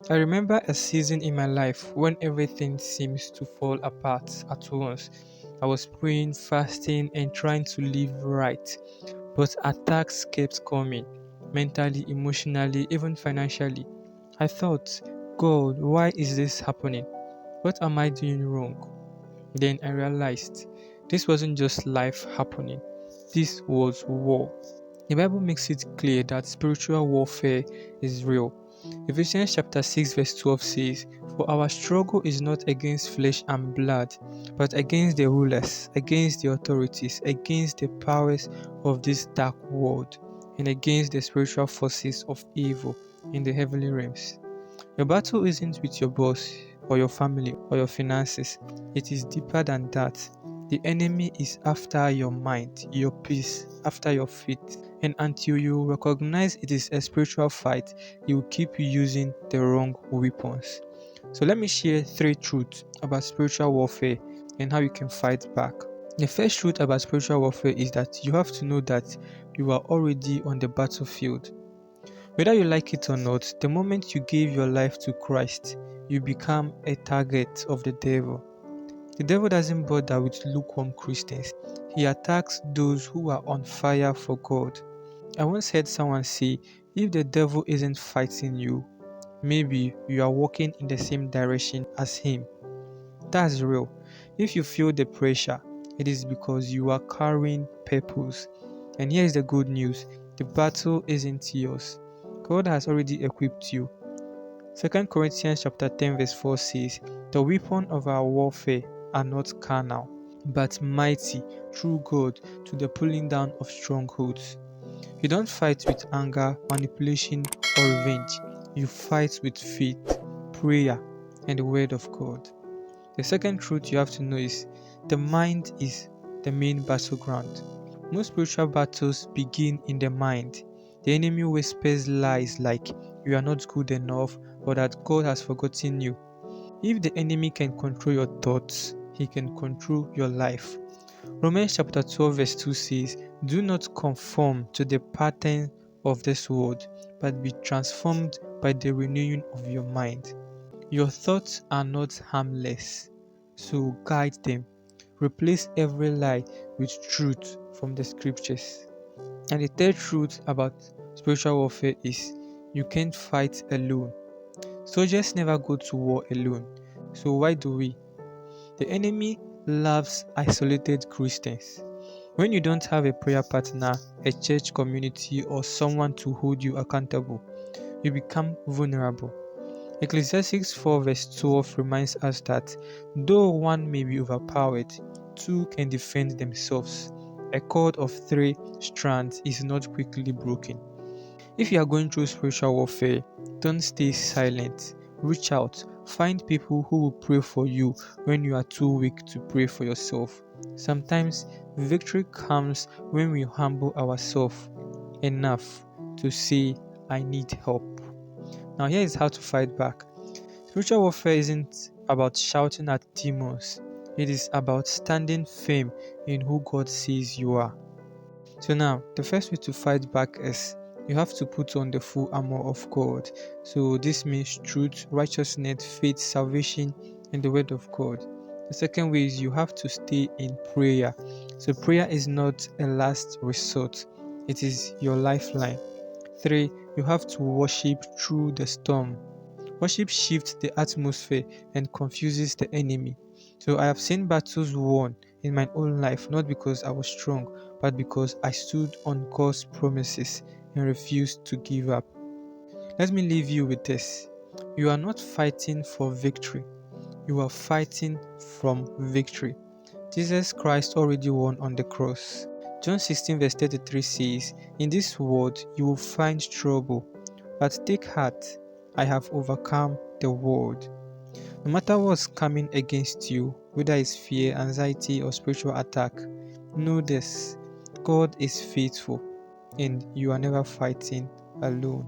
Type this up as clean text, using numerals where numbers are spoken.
I remember a season in my life when everything seems to fall apart at once. I was praying, fasting, and trying to live right, but attacks kept coming mentally, emotionally, even financially. I thought, God, why is this happening? What am I doing wrong? Then I realized this wasn't just life happening, this was war. The Bible makes it clear that spiritual warfare is real. Ephesians chapter 6 verse 12 says, "For our struggle is not against flesh and blood, but against the rulers, against the authorities, against the powers of this dark world, and against the spiritual forces of evil in the heavenly realms." Your battle isn't with your boss or your family or your finances. It is deeper than that. The enemy is after your mind, your peace, after your faith. And until you recognize it is a spiritual fight, he will keep using the wrong weapons. So let me share three truths about spiritual warfare and how you can fight back. The first truth about spiritual warfare is that you have to know that you are already on the battlefield. Whether you like it or not, the moment you give your life to Christ, you become a target of the devil. The devil doesn't bother with lukewarm Christians. He attacks those who are on fire for God. I once heard someone say, if the devil isn't fighting you, maybe you are walking in the same direction as him. That's real. If you feel the pressure, it is because you are carrying purpose. And here's the good news, the battle isn't yours. God has already equipped you. 2 Corinthians chapter 10 verse 4 says, "The weapon of our warfare are not carnal, but mighty through God to the pulling down of strongholds." You don't fight with anger, manipulation, or revenge. You fight with faith, prayer, and the word of God. The second truth you have to know is the mind is the main battleground. Most spiritual battles begin in the mind. The enemy whispers lies like you are not good enough or that God has forgotten you. If the enemy can control your thoughts, he can control your life. Romans chapter 12 verse 2 says, "Do not conform to the pattern of this world, but be transformed by the renewing of your mind." Your thoughts are not harmless, so guide them. Replace every lie with truth from the scriptures. And the third truth about spiritual warfare is you can't fight alone. Soldiers never go to war alone. So why do we? The enemy loves isolated Christians. When you don't have a prayer partner, a church community, or someone to hold you accountable, you become vulnerable. Ecclesiastes 4 verse 12 reminds us that though one may be overpowered, two can defend themselves. A cord of three strands is not quickly broken. If you are going through spiritual warfare, don't stay silent. Reach out. Find people who will pray for you when you are too weak to pray for yourself. Sometimes victory comes when we humble ourselves enough to say, "I need help." Now, here is how to fight back. Spiritual warfare isn't about shouting at demons, it is about standing firm in who God says you are. So, now the first way to fight back is you have to put on the full armor of God. So, this means truth, righteousness, faith, salvation, and the word of God. The second way is you have to stay in prayer. So, prayer is not a last resort, it is your lifeline. 3. You have to worship through the storm. Worship shifts the atmosphere and confuses the enemy. So I have seen battles won in my own life not because I was strong, but because I stood on God's promises and refused to give up. Let me leave you with this. You are not fighting for victory, you are fighting from victory. Jesus Christ already won on the cross. John 16 verse 33 says, "In this world you will find trouble, but take heart, I have overcome the world." No matter what's coming against you, whether it's fear, anxiety, or spiritual attack, know this: God is faithful and you are never fighting alone.